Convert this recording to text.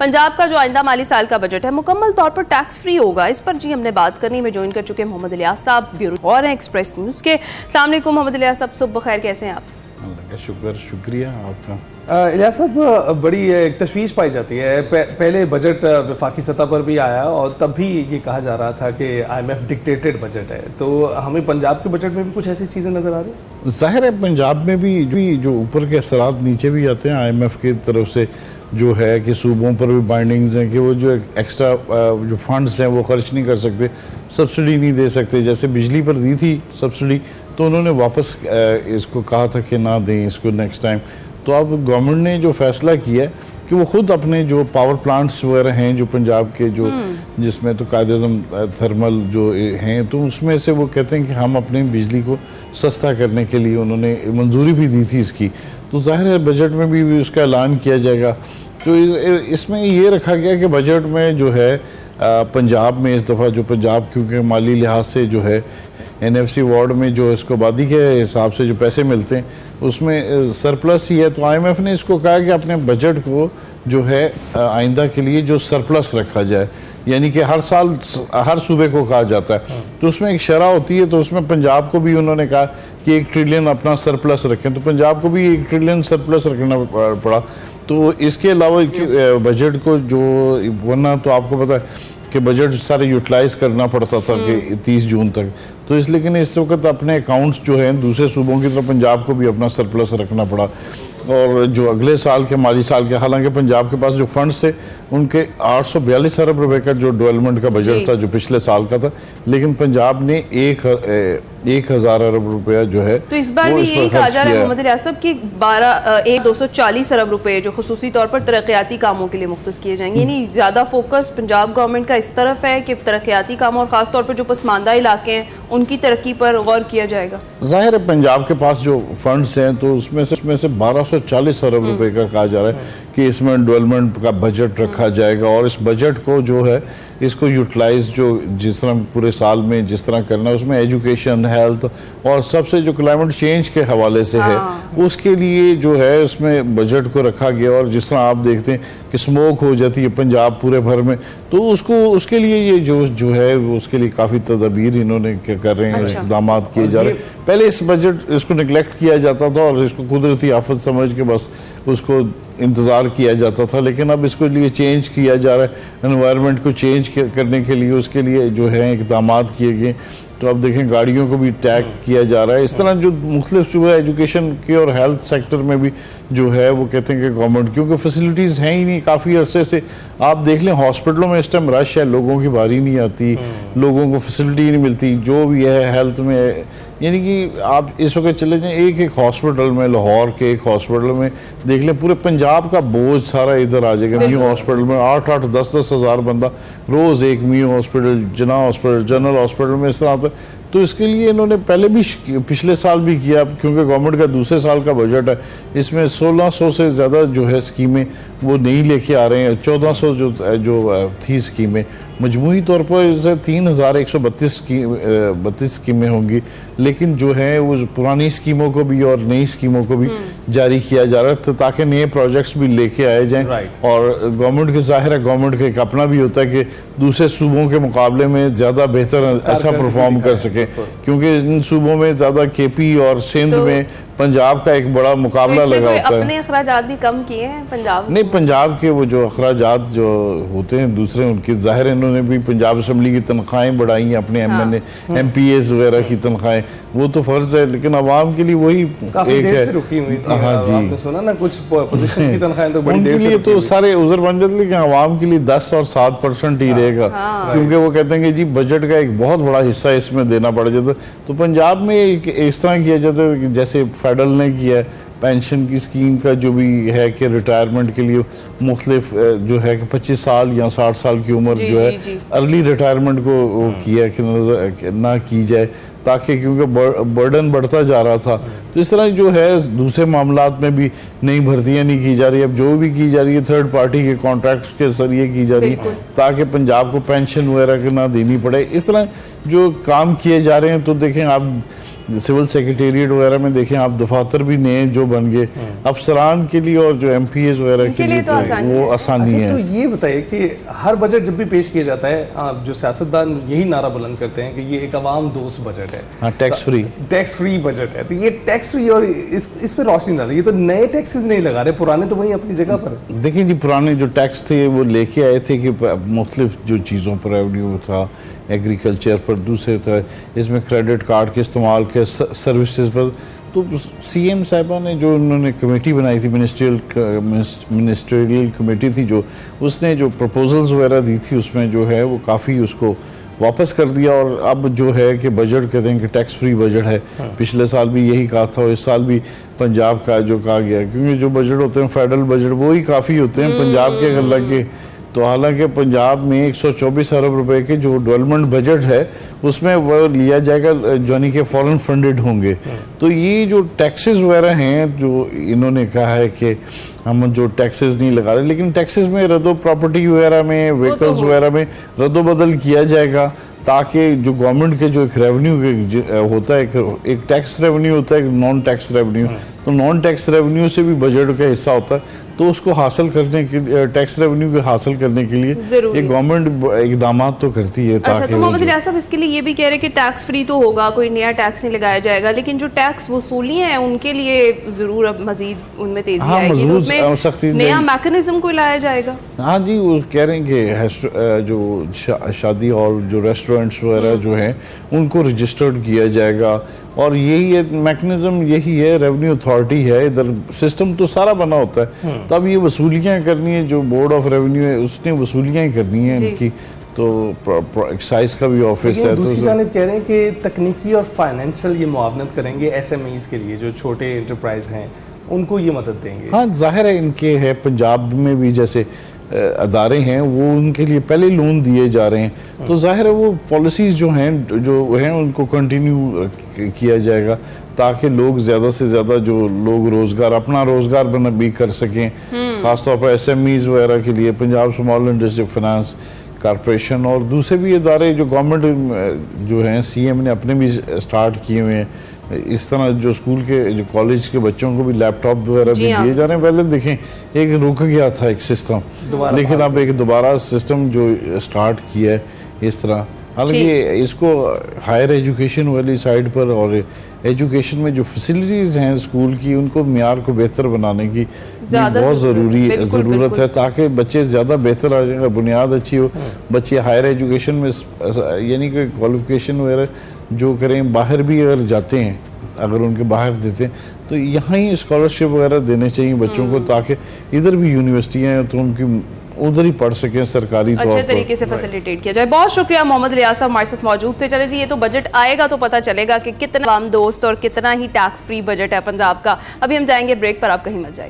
पंजाब का जो आइंदा माली साल का बजट है मुकम्मल तौर पर टैक्स फ्री होगा। इस पर जी हमने बात करनी में ज्वाइन कर चुके हैं मोहम्मद इलियास साहब, ब्यूरो और हैं एक्सप्रेस न्यूज़ के। अस्सलाम वालेकुम मोहम्मद इलियास साहब, सुबह खैर, कैसे हैं आप? अल्लाह का शुक्रिया आपका। इलियास साहब, बड़ी एक तशवीश पाई जाती है। पहले बजट वफाकी सतह पर भी आया और तब भी ये कहा जा रहा था कि IMF डिक्टेटेड बजट है, तो हमें पंजाब के बजट में भी कुछ ऐसी चीज़ें नज़र आ रही हैं। जाहिर है पंजाब में भी जो ऊपर के असरात नीचे भी आते हैं IMF की तरफ से, जो है कि सूबों पर भी बाइंडिंग्स हैं कि वो जो एक्स्ट्रा जो फंड्स हैं वो खर्च नहीं कर सकते, सब्सिडी नहीं दे सकते। जैसे बिजली पर दी थी सब्सिडी तो उन्होंने वापस इसको कहा था कि ना दें इसको नेक्स्ट टाइम। तो अब गवर्नमेंट ने जो फैसला किया है कि वो ख़ुद अपने जो पावर प्लांट्स वगैरह हैं जो पंजाब के जो जिसमें तो कायद-ए-आज़म थर्मल जो हैं, तो उसमें से वो कहते हैं कि हम अपनी बिजली को सस्ता करने के लिए उन्होंने मंजूरी भी दी थी इसकी। तो ज़ाहिर है बजट में भी उसका ऐलान किया जाएगा। तो इसमें ये रखा गया कि बजट में जो है पंजाब में इस दफ़ा जो पंजाब क्योंकि माली लिहाज से जो है NFC वार्ड में जो इसको आबादी के हिसाब से जो पैसे मिलते हैं उसमें सरप्लस ही है। तो IMF ने इसको कहा कि अपने बजट को जो है आइंदा के लिए जो सरप्लस रखा जाए, यानी कि हर साल हर सूबे को कहा जाता है तो उसमें एक शरह होती है। तो उसमें पंजाब को भी उन्होंने कहा कि 1 ट्रिलियन अपना सरप्लस रखें, तो पंजाब को भी 1 ट्रिलियन सरप्लस रखना पड़ा। तो इसके अलावा बजट को जो वरना तो आपको पता है कि बजट सारे यूटिलाइज करना पड़ता था कि 30 जून तक, तो इसलिए कि इस वक्त अपने अकाउंट्स जो हैं दूसरे सूबों की तरफ पंजाब को भी अपना सरप्लस रखना पड़ा। और जो अगले साल के माली साल के, हालांकि पंजाब के पास जो फंड्स थे उनके 842 अरब रुपए का जो डेवलपमेंट का बजट था जो पिछले साल का था, लेकिन पंजाब ने 1000 अरब रुपया जो है तो इस बार भी यही कहा जा रहा है मोहम्मद इलियास साहब की 240 अरब रुपए जो खुसूसी तौर पर तरक्याती कामों के लिए मुख्तस किए जाएंगे। यानी ज़्यादा फोकस पंजाब गवर्नमेंट का इस तरफ है कि तरक्याती कामों और ख़ास तौर पर जो पसमानदा इलाके हैं उनकी तरक्की पर गौर किया जाएगा। जाहिर है पंजाब के पास जो फंड्स हैं तो उसमें से 1240 अरब रुपए का कहा जा रहा है कि इसमें डेवलपमेंट का बजट रखा जाएगा और इस बजट को जो है इसको यूटिलाइज जो जिस तरह पूरे साल में जिस तरह करना है उसमें एजुकेशन, हेल्थ और सबसे जो क्लाइमेट चेंज के हवाले से है उसके लिए जो है उसमें बजट को रखा गया। और जिस तरह आप देखते हैं कि स्मोक हो जाती है पंजाब पूरे भर में, तो उसके लिए ये जो है उसके लिए काफ़ी तदबीर इन्होंने कर रहे हैं, इक़दाम किए जा रहे हैं। पहले इस बजट इसको निगलेक्ट किया जाता था और इसको कुदरती आफत समझ के बस उसको इंतज़ार किया जाता था, लेकिन अब इसको लिए चेंज किया जा रहा है, एनवायरनमेंट को चेंज करने के लिए उसके लिए जो है इक़दाम किए गए। तो अब देखें गाड़ियों को भी टैग किया जा रहा है। इस तरह जो मुख्तलिफ सुबह एजुकेशन के और हेल्थ सेक्टर में भी जो है वो कहते हैं कि गवर्नमेंट क्योंकि फैसिलिटीज़ हैं ही नहीं काफ़ी अरसे से। आप देख लें हॉस्पिटलों में इस टाइम रश है, लोगों की बारी नहीं आती, लोगों को फैसिलिटी नहीं मिलती जो भी है हेल्थ में। यानी कि आप इस वक्त चले जाएँ एक हॉस्पिटल में, लाहौर के एक हॉस्पिटल में देख लें पूरे पंजाब का बोझ सारा इधर आ जाएगा। न्यू हॉस्पिटल में 8-8, 10-10 हज़ार बंदा रोज़ एक न्यू हॉस्पिटल, जना हॉस्पिटल, जनरल हॉस्पिटल में इस तरह आता है। तो इसके लिए इन्होंने पहले भी पिछले साल भी किया क्योंकि गवर्नमेंट का दूसरे साल का बजट है, इसमें 1600 से ज़्यादा जो है स्कीमें वो नहीं लेके आ रहे हैं। 1400 जो थी स्कीमें, मजमूई तौर पर इसे 3132 स्कीमें होंगी, लेकिन जो है वो पुरानी स्कीमों को भी और नई स्कीमों को भी जारी किया जा रहा है ताकि नए प्रोजेक्ट्स भी लेके आए जाएं। और गवर्नमेंट के ज़ाहिर है गवर्नमेंट का एक अपना भी होता है कि दूसरे सूबों के मुकाबले में ज़्यादा बेहतर अच्छा परफॉर्म कर सके, क्योंकि इन सूबों में ज़्यादा KP और सिंध में पंजाब का एक बड़ा मुकाबला लगा होता है। अपने अखराजात भी कम किए हैं पंजाब नहीं, पंजाब के वो जो अखराजात जो होते हैं दूसरे उनकी ज़ाहिर इन्होंने भी पंजाब असम्बली की तनख्वाहें बढ़ाई हैं, अपने MNA MPAs वगैरह की तनख्वाहें, वो तो फ़र्ज है, लेकिन आवाम के लिए वही एक है। हाँ जी, आपने सुना ना कुछ पोजीशन की तनख्वाहें तो बड़ी देर से लिए तो सारे उज़र बन जाते, लेकिन आवाम के लिए 10 और 7% ही रहेगा क्योंकि वो कहते हैं कि जी बजट का एक बहुत बड़ा हिस्सा इसमें देना पड़ जाता। तो पंजाब में इस तरह किया जाता है कि जैसे फेडरल ने किया है पेंशन की स्कीम का जो भी है कि रिटायरमेंट के लिए मुख्तलिफ जो है कि 25 साल या 60 साल की उम्र जो है अर्ली रिटायरमेंट को किया कि ना की जाए ताकि क्योंकि बर्डन बढ़ता जा रहा था। तो इस तरह जो है दूसरे मामलात में भी नई भर्तियां नहीं की जा रही, अब जो भी की जा रही है थर्ड पार्टी के कॉन्ट्रैक्ट्स के जरिए की जा रही है ताकि पंजाब को पेंशन वगैरह ना देनी पड़े। इस तरह जो काम किए जा रहे हैं तो देखें आप सिविल सेक्रेटेरिएट वगैरह में देखें आप, दफातर भी नए जो बन गए अफसरान के लिए और जो MPs वगैरह के लिए, तो वो आसानी है। तो ये बताइए कि हर बजट जब भी पेश किया जाता है, जो सियासतदान यही नारा बुलंद करते हैं कि ये एक अवाम दोस्त बजट है, हाँ, टैक्स फ्री बजट है। तो ये टैक्स फ्री और इस पे रोशनी डाल रही है, ये तो नए टैक्सेस नहीं लगा रहे, पुराने तो वही अपनी जगह पर। देखिए जी, पुराने जो टैक्स थे वो लेके आए थे कि मुख्तलिफ जो चीज़ों पर रेवेन्यू था, एग्रीकल्चर पर, दूसरे था, इसमें क्रेडिट कार्ड के इस्तेमाल के, सर्विसेज पर। तो CM साहिबा ने जो उन्होंने कमेटी बनाई थी, मिनिस्ट्रियल कमेटी थी, जो उसने जो प्रपोजल्स वगैरह दी थी उसमें जो है वो काफ़ी उसको वापस कर दिया। और अब जो है कि बजट कहते हैं कि टैक्स फ्री बजट है। पिछले साल भी यही कहा था और इस साल भी पंजाब का जो कहा गया, क्योंकि जो बजट होते हैं फेडरल बजट वो ही काफ़ी होते हैं पंजाब के अगर लगे। तो हालांकि पंजाब में 124 अरब रुपए के जो डेवलपमेंट बजट है उसमें वो लिया जाएगा, यानी कि फॉरेन फंडेड होंगे। तो ये जो टैक्सेस वगैरह हैं जो इन्होंने कहा है कि हम जो टैक्सेस नहीं लगा रहे, लेकिन टैक्सेस में रद्दो प्रॉपर्टी वगैरह में, व्हीकल्स वगैरह में रद्दो बदल किया जाएगा, ताकि जो गवर्नमेंट के जो एक रेवेन्यू होता है, एक टैक्स रेवेन्यू होता है, एक नॉन टैक्स रेवेन्यू। तो नॉन टैक्स रेवेन्यू से भी बजट का हिस्सा होता है, तो उसको हासिल करने के लिए, टैक्स रेवेन्यू को हासिल करने के लिए ये गवर्नमेंट इकदाम तो करती है। अच्छा, तो मोहम्मद इलियास साहब इसके लिए ये भी कह रहे हैं कि टैक्स फ्री तो होगा, कोई नया टैक्स नहीं लगाया जाएगा, लेकिन जो टैक्स वसूली है उनके लिए जरूर अब मजीद उनमें तेजी आएगी, तो उसमें नया मैकेनिज्म को लाया जाएगा। हाँ जी, वो कह रहे हैं कि जो शादी हॉल, जो रेस्टोरेंट्स वगैरह जो हैं उनको रजिस्टर्ड किया जाएगा। और यही है मैकेनिज्म, यही है, रेवेन्यू अथॉरिटी है, इधर सिस्टम तो सारा बना होता है। तब ये वसूलियाँ करनी है, जो बोर्ड ऑफ रेवेन्यू है उसने वसूलियाँ ही करनी है इनकी, तो एक्साइज का भी ऑफिस है। दूसरी जानिब कह रहे हैं कि तकनीकी और फाइनेंशियल ये मुआवनत करेंगे SMEs के लिए, जो छोटे एंटरप्राइज हैं उनको ये मदद देंगे। हाँ, जाहिर है इनके है, पंजाब में भी जैसे अदारे हैं वो उनके लिए पहले लोन दिए जा रहे हैं, तो जाहिर है वो पॉलिसीज़ जो हैं उनको कंटिन्यू किया जाएगा, ताकि लोग ज़्यादा से ज़्यादा जो लोग अपना रोज़गार भी कर सकें। ख़ासतौर पर SMEs वगैरह के लिए Punjab small industry finance corporation और दूसरे भी इदारे जो गवर्नमेंट जो हैं, CM ने अपने भी स्टार्ट किए हुए हैं। इस तरह जो स्कूल के, जो कॉलेज के बच्चों को भी लैपटॉप वगैरह भी दिए जा रहे हैं। पहले देखें एक रुक गया था एक सिस्टम, लेकिन अब एक दोबारा सिस्टम जो स्टार्ट किया है इस तरह। हालांकि इसको हायर एजुकेशन वाली साइड पर और एजुकेशन में जो फैसिलिटीज़ हैं स्कूल की, उनको मियार को बेहतर बनाने की बहुत ज़रूरत है, ताकि बच्चे ज़्यादा बेहतर आ जाएंगे, बुनियाद अच्छी हो, बच्चे हायर एजुकेशन में यानी कि क्वालिफिकेशन वगैरह जो करें, बाहर भी अगर जाते हैं, अगर उनके बाहर देते हैं तो यहाँ ही स्कॉलरशिप वगैरह देने चाहिए बच्चों को, ताकि इधर भी यूनिवर्सिटियाँ हैं तो उनकी उधर ही पढ़ सकें सरकारी तौर पर, अच्छे तरीके से फैसिलिटेट किया जाए। बहुत शुक्रिया मोहम्मद इलियास साहब हमारे साथ मौजूद थे। चले जी, ये तो बजट आएगा तो पता चलेगा कि कितना आम दोस्त और कितना ही टैक्स फ्री बजट है पंजाब का। अभी हम जाएंगे ब्रेक पर, आप कहीं मत जाइए।